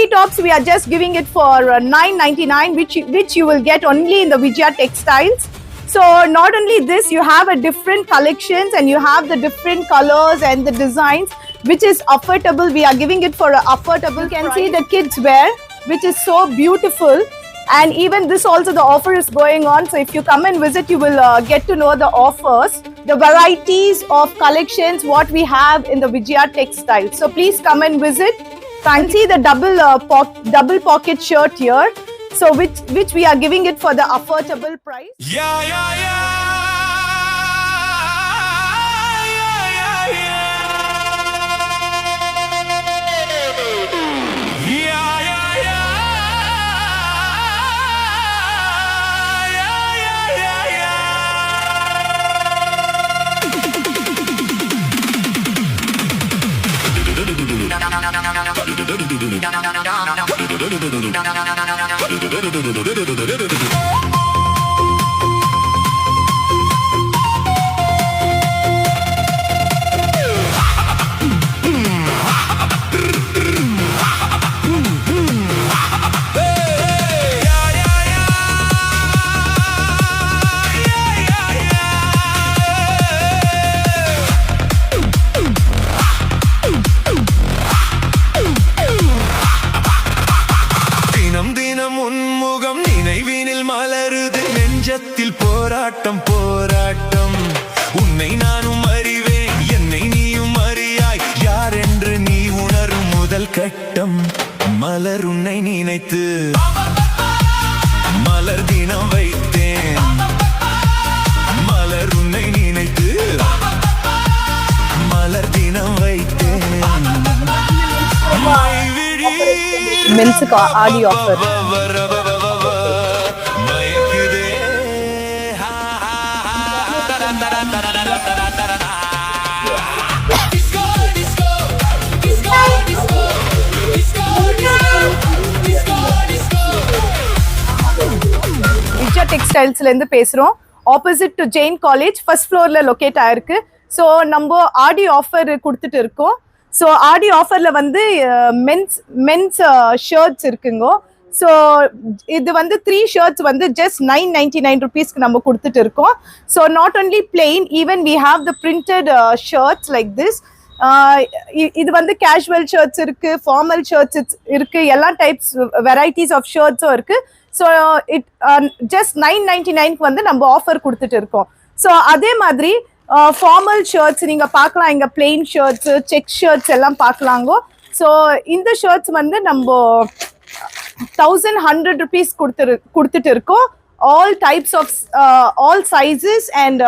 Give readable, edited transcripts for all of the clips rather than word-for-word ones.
tops we are just giving it for $9.99, which you will get only in the Vijaya Textiles. So not only this, you have a different collections and you have the different colors and the designs, which is affordable. We are giving it for an affordable. You can see the kids wear, which is so beautiful. And even this also, the offer is going on. So if you come and visit, you will get to know the offers, the varieties of collections, what we have in the Vijaya Textiles. So please come and visit. And see the double pocket shirt here. So which we are giving it for the affordable price. போராட்டம் போராட்டம் உன்னை நானும் அறிவேன் என்னை நீயும் அறியாய் யார் என்று நீ உணரும் முதல் கட்டம் மலர் உன்னை நினைத்து மலர் தினம் வைத்தேன் மலர் உன்னை நினைத்து மலர் தினம் வைத்தேன் மென்ஸுக்கு ஆடி ஆஃபர் Vijaya Textiles ல இருந்து பேசுறோம். Opposite to Jain college first ஃப்ளோர்ல லொகேட் ஆயிருக்கு. ஸோ நம்ம ஆடி ஆஃபர் கொடுத்துட்டு இருக்கோம். ஸோ ஆடி ஆஃபர்ல வந்து மென்ஸ் ஷர்ட்ஸ் இருக்குங்க. ஸோ இது வந்து 3 ஷர்ட்ஸ் வந்து ஜஸ்ட் $9.99 நம்ம கொடுத்துட்டு இருக்கோம். So not only plain, even we have the printed shirts like this. இது வந்து கேஷுவல் ஷர்ட்ஸ் இருக்கு, ஃபார்மல் ஷர்ட்ஸ் இருக்கு, எல்லா டைப்ஸ் வெரைட்டிஸ் ஆஃப் ஷர்ட்ஸும் இருக்கு. ஸோ ஜஸ்ட் $9.99 வந்து நம்ம ஆஃபர் கொடுத்துட்டு இருக்கோம். ஸோ அதே மாதிரி ஃபார்மல் ஷர்ட்ஸ் நீங்கள் பார்க்கலாம், இங்கே பிளெயின் ஷர்ட்ஸு, செக் ஷர்ட்ஸ் எல்லாம் பார்க்கலாங்கோ. ஸோ இந்த ஷர்ட்ஸ் வந்து நம்ம $1,100 கொடுத்துட்டு இருக்கோம். All types of all sizes and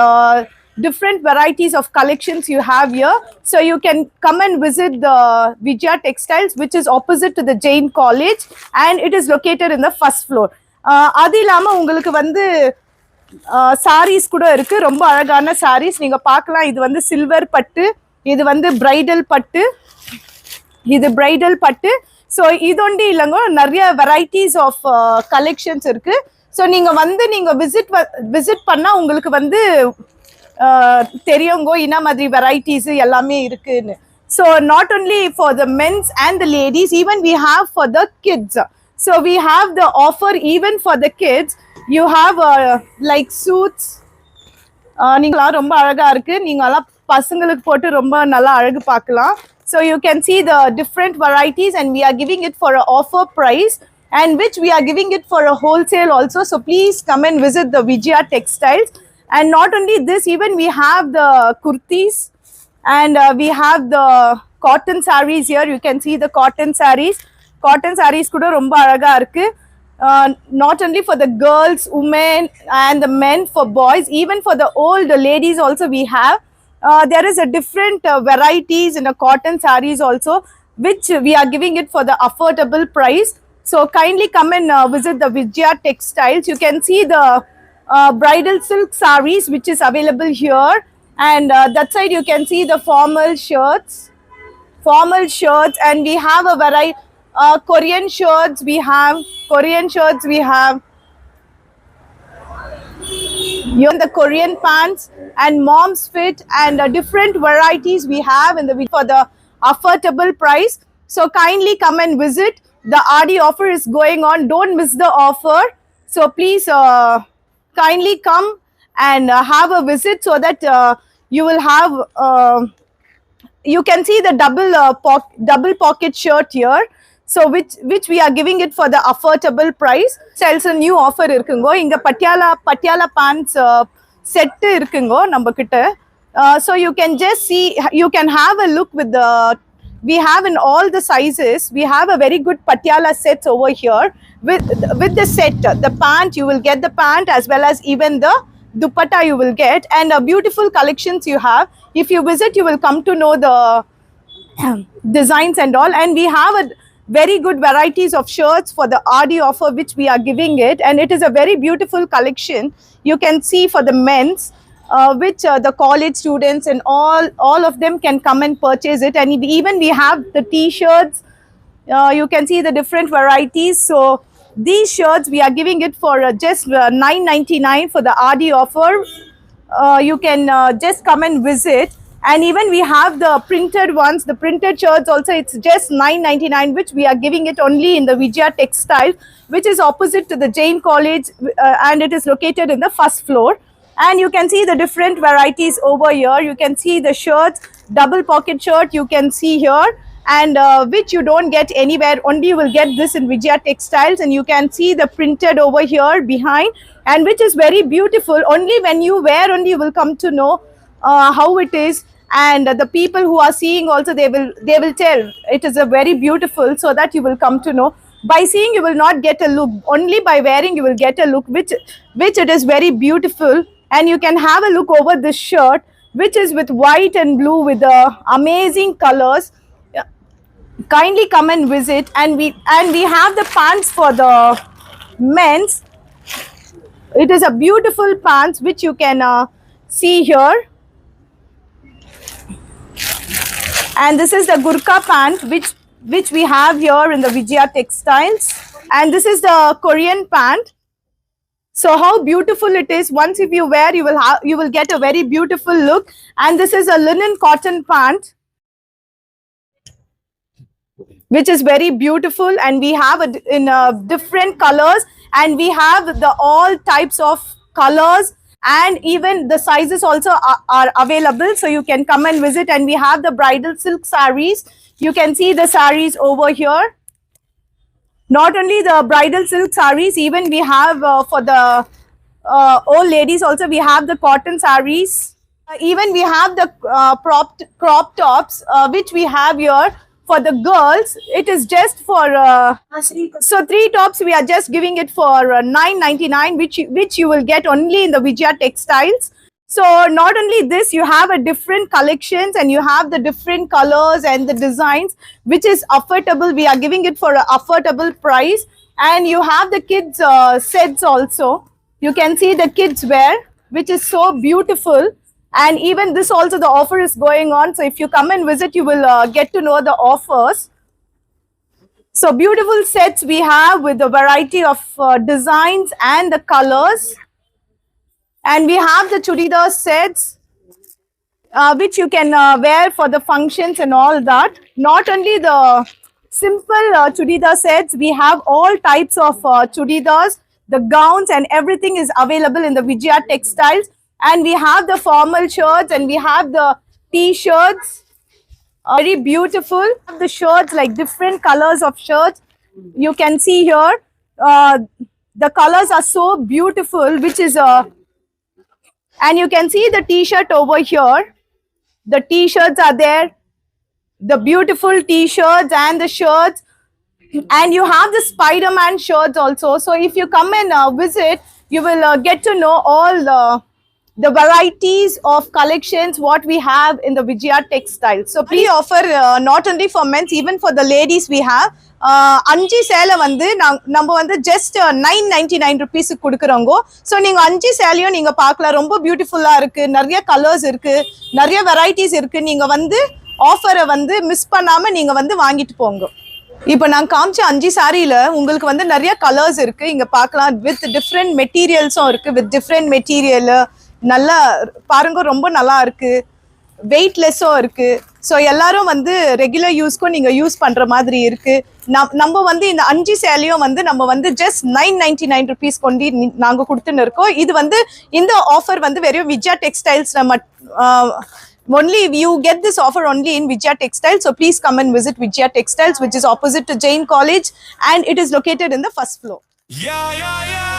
different varieties of collections you have here. So you can come and visit the Vijaya Textiles, which is opposite to the Jain College, and it is located in the first floor. அது இல்லாம உங்களுக்கு வந்து சாரீஸ் கூட இருக்கு, ரொம்ப அழகான சாரீஸ் நீங்க பார்க்கலாம். இது வந்து சில்வர் பட்டு, இது வந்து பிரைடல் பட்டு, இது பிரைடல் பட்டு. ஸோ இது ஒண்டி இல்லைங்க, நிறைய வெரைட்டிஸ் ஆஃப் கலெக்ஷன்ஸ் இருக்கு. ஸோ நீங்க வந்து நீங்க விசிட் பண்ணா உங்களுக்கு வந்து தெரியுங்கோ என்ன மாதிரி வெரைட்டிஸ் எல்லாமே இருக்குன்னு. So not only for the men's and the ladies, even we have for the kids. So we have the offer even for the kids. You have like suits, நீங்களாம் ரொம்ப அழகா இருக்கு, நீங்களாம் பசங்களுக்கு போட்டு ரொம்ப நல்லா அழகு பார்க்கலாம். So you can see the different varieties and we are giving it for an offer price, and which we are giving it for a wholesale also. So please come and visit the Vijaya Textiles. And not only this, even we have the kurtis and we have the cotton sarees here. You can see the cotton sarees. Cotton sarees kuda romba alaga irukku. Not only for the girls, women and the men, for boys, even for the old ladies also we have. There is a different varieties in the cotton sarees also, which we are giving it for the affordable price. So kindly come and visit the Vijaya Textiles. You can see the bridal silk sarees which is available here, and that side you can see the formal shirts, and we have a variety Korean shirts, we have here the Korean pants and mom's fit, and different varieties we have in the for the affordable price. So kindly come and visit. the RD offer is going on. Don't miss the offer. So please kindly come and have a visit so that you will have you can see the double pocket shirt here. So which we are giving it for the affordable price. Sells a new offer irukkungo. Inga patiala pants set irukkungo நம்ம கிட்ட. So you can just see, you can have a look with the, we have in all the sizes. We have a very good patiala sets over here with the set, the pant, you will get the pant as well as even the dupatta you will get, and beautiful collections you have. If you visit, you will come to know the designs and all. And we have a very good varieties of shirts for the RD offer which we are giving it, and it is a very beautiful collection. You can see for the men's which the college students and all of them can come and purchase it. And even we have the t-shirts. You can see the different varieties. So these shirts we are giving it for just $9.99 for the RD offer. You can just come and visit. And even we have the printed ones, the printed shirts also, it's just $9.99, which we are giving it only in the Vijaya Textile, which is opposite to the Jain College, and it is located in the first floor. And you can see the different varieties over here. You can see the shirts, double pocket shirt you can see here, and which you don't get anywhere, only you will get this in Vijaya Textiles. And you can see the printed over here behind, and which is very beautiful. Only when you wear, only you will come to know how it is. And the people who are seeing also, they will tell it is a very beautiful, so that you will come to know. By seeing you will not get a look, only by wearing you will get a look, which it is very beautiful. And you can have a look over this shirt, which is with white and blue with the amazing colors. Kindly come and visit. And we have the pants for the men's. It is a beautiful pants which you can see here. And this is the Gurkha pant which we have here in the Vijaya Textiles. And this is the Korean pant. So how beautiful it is. Once if you wear, you will get a very beautiful look. And this is a linen cotton pant, which is very beautiful. And we have it in different colors, and we have the all types of colors, and even the sizes also are available. So you can come and visit. And we have the bridal silk sarees. You can see the sarees over here. Not only the bridal silk sarees, even we have for the old ladies also, we have the cotton sarees. Even we have the crop tops which we have here for the girls. It is just for so 3 tops we are just giving it for $9.99, which you will get only in the Vijaya Textiles. So not only this, you have a different collections, and you have the different colors and the designs, which is affordable. We are giving it for an affordable price. And you have the kids sets also. You can see the kids wear, which is so beautiful. And even this also, the offer is going on. So if you come and visit, you will get to know the offers. So beautiful sets we have with a variety of designs and the colors. And we have the chudidar sets which you can wear for the functions and all that. Not only the simple chudidar sets, we have all types of chudidars, the gowns, and everything is available in the Vijaya Textiles. And we have the formal shirts, and we have the t-shirts, very beautiful. The shirts, like different colors of shirts you can see here. The colors are so beautiful, which is and you can see the t-shirt over here. The t-shirts are there, the beautiful t-shirts and the shirts. And you have the Spider-Man shirts also. So if you come and visit, you will get to know all the varieties of collections what we have in the Vijaya Textiles. So please offer not only for men's, even for the ladies we have. 5 சேலை வந்து நம்ம வந்து just $9.99 கொடுக்குறோங்க. So நீங்கள் 5 சேலையும் நீங்கள் பார்க்கலாம். ரொம்ப பியூட்டிஃபுல்லாக இருக்குது, நிறைய கலர்ஸ் இருக்குது, நிறைய வெரைட்டிஸ் இருக்குது. நீங்கள் வந்து ஆஃபரை வந்து மிஸ் பண்ணாமல் நீங்கள் வந்து வாங்கிட்டு போங்க. இப்போ நான் காமிச்ச 5 சாரியில் உங்களுக்கு வந்து நிறைய கலர்ஸ் இருக்குது, இங்கே பார்க்கலாம். வித் டிஃப்ரெண்ட் மெட்டீரியல்ஸும் இருக்குது, வித் டிஃப்ரெண்ட் மெட்டீரியல் நல்லா பாருங்க, ரொம்ப நல்லா இருக்குது. வெயிட்லெஸ்ஸும் இருக்கு. ஸோ எல்லாரும் வந்து ரெகுலர் யூஸ்க்கும் நீங்க யூஸ் பண்ற மாதிரி இருக்கு. நம்ம வந்து இந்த 5 சேலையும் வந்து நம்ம வந்து ஜஸ்ட் 999 ருபீஸ் கொண்டு நாங்க கொடுத்துன்னு இருக்கோம். இது வந்து இந்த ஆஃபர் வந்து வெறும் Vijaya textiles only you get this offer only in Vijaya Textiles. So please come and visit Vijaya Textiles, which is opposite to Jain College, and it is located in the first floor. Yeah, yeah, yeah.